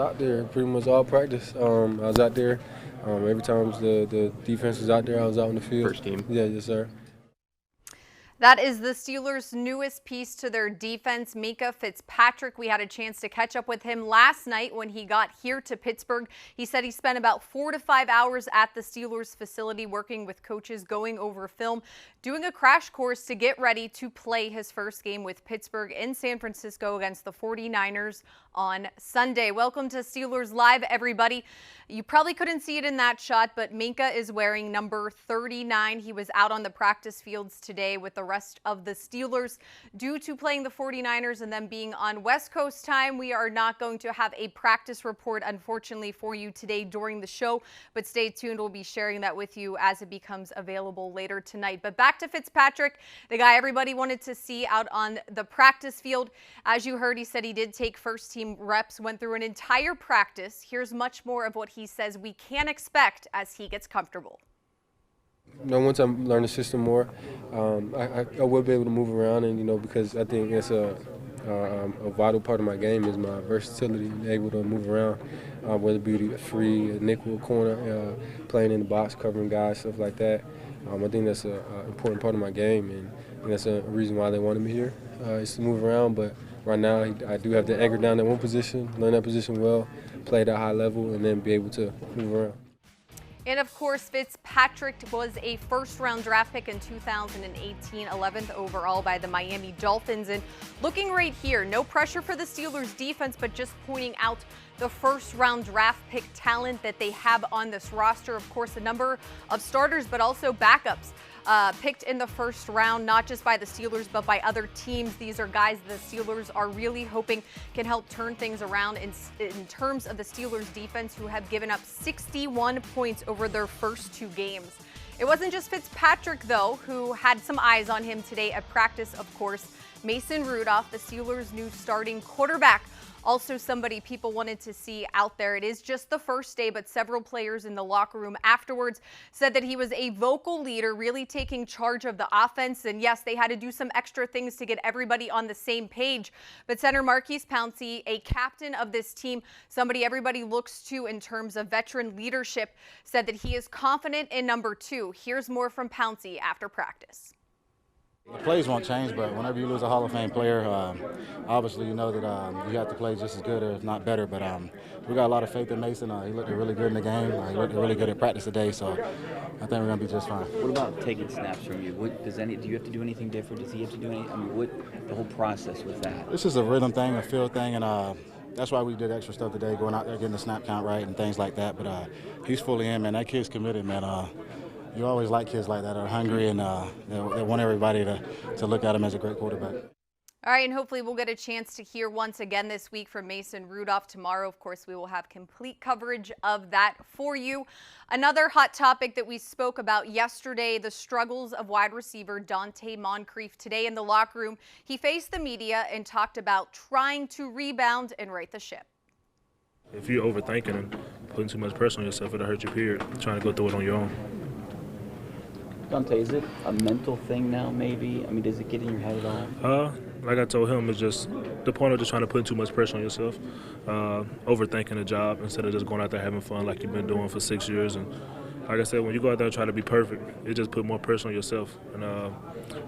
out there pretty much all practice. I was out there. Every time the defense was out there, I was out in the field. First team? Yeah, yes, sir. That is the Steelers' newest piece to their defense, Minkah Fitzpatrick. We had a chance to catch up with him last night when he got here to Pittsburgh. He said he spent about 4 to 5 hours at the Steelers facility working with coaches, going over film, doing a crash course to get ready to play his first game with Pittsburgh in San Francisco against the 49ers on Sunday. Welcome to Steelers Live, everybody. You probably couldn't see it in that shot, but Minkah is wearing number 39. He was out on the practice fields today with the rest of the Steelers. Due to playing the 49ers and them being on West Coast time, we are not going to have a practice report, unfortunately, for you today during the show, but stay tuned. We'll be sharing that with you as it becomes available later tonight. But back to Fitzpatrick, the guy everybody wanted to see out on the practice field. As you heard, he said he did take first team reps, went through an entire practice. Here's much more of what he says we can expect as he gets comfortable. Once I learn the system more, I will be able to move around, and because I think it's a vital part of my game is my versatility, able to move around, whether it be free, nickel, corner, playing in the box, covering guys, stuff like that. I think that's an important part of my game, and that's a reason why they wanted me here, is to move around. But right now, I do have to anchor down at one position, learn that position well, play at a high level, and then be able to move around. And of course, Fitzpatrick was a first-round draft pick in 2018, 11th overall by the Miami Dolphins. And looking right here, no pressure for the Steelers defense, but just pointing out the first-round draft pick talent that they have on this roster. Of course, a number of starters, but also backups picked in the first round, not just by the Steelers, but by other teams. These are guys the Steelers are really hoping can help turn things around in terms of the Steelers defense, who have given up 61 points over their first 2 games. It wasn't just Fitzpatrick, though, who had some eyes on him today at practice, of course. Mason Rudolph, the Steelers' new starting quarterback, also somebody people wanted to see out there. It is just the first day, but several players in the locker room afterwards said that he was a vocal leader, really taking charge of the offense. And yes, they had to do some extra things to get everybody on the same page. But center Maurkice Pouncey, a captain of this team, somebody everybody looks to in terms of veteran leadership, said that he is confident in number 2. Here's more from Pouncey after practice. The plays won't change, but whenever you lose a Hall of Fame player, obviously you know that you have to play just as good or if not better. But we got a lot of faith in Mason. He looked really good in the game. He looked really good at practice today, so I think we're going to be just fine. What about taking snaps from you? Do you have to do anything different? Does he have to do anything? I mean, the whole process with that? This is a rhythm thing, a feel thing, and that's why we did extra stuff today, going out there, getting the snap count right and things like that. But he's fully in, man. That kid's committed, man. You always like kids like that, are hungry, and they want everybody to look at him as a great quarterback. All right, and hopefully we'll get a chance to hear once again this week from Mason Rudolph. Tomorrow, of course, we will have complete coverage of that for you. Another hot topic that we spoke about yesterday, the struggles of wide receiver Dante Pettis. Today in the locker room, he faced the media and talked about trying to rebound and right the ship. If you're overthinking and putting too much pressure on yourself, it'll hurt your period, trying to go through it on your own. Dante, is it a mental thing now, maybe? I mean, does it get in your head at all? Like I told him, it's just the point of just trying to put too much pressure on yourself, overthinking the job instead of just going out there having fun like you've been doing for 6 years. And like I said, when you go out there and try to be perfect, it just put more pressure on yourself and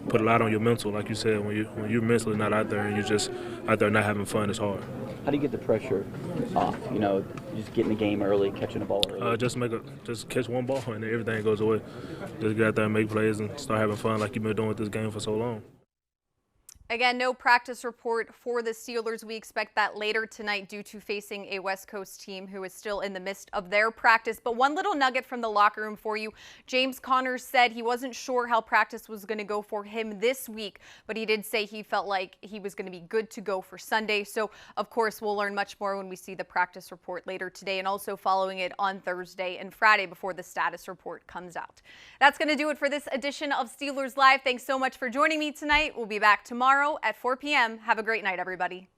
put a lot on your mental. Like you said, when you're mentally not out there and you're just out there not having fun, it's hard. How do you get the pressure off? You know, just getting the game early, catching the ball early. Just catch one ball and everything goes away. Just get out there and make plays and start having fun like you've been doing with this game for so long. Again, no practice report for the Steelers. We expect that later tonight due to facing a West Coast team who is still in the midst of their practice. But one little nugget from the locker room for you. James Conner said he wasn't sure how practice was going to go for him this week, but he did say he felt like he was going to be good to go for Sunday. So, of course, we'll learn much more when we see the practice report later today and also following it on Thursday and Friday before the status report comes out. That's going to do it for this edition of Steelers Live. Thanks so much for joining me tonight. We'll be back tomorrow at 4 p.m. Have a great night, everybody.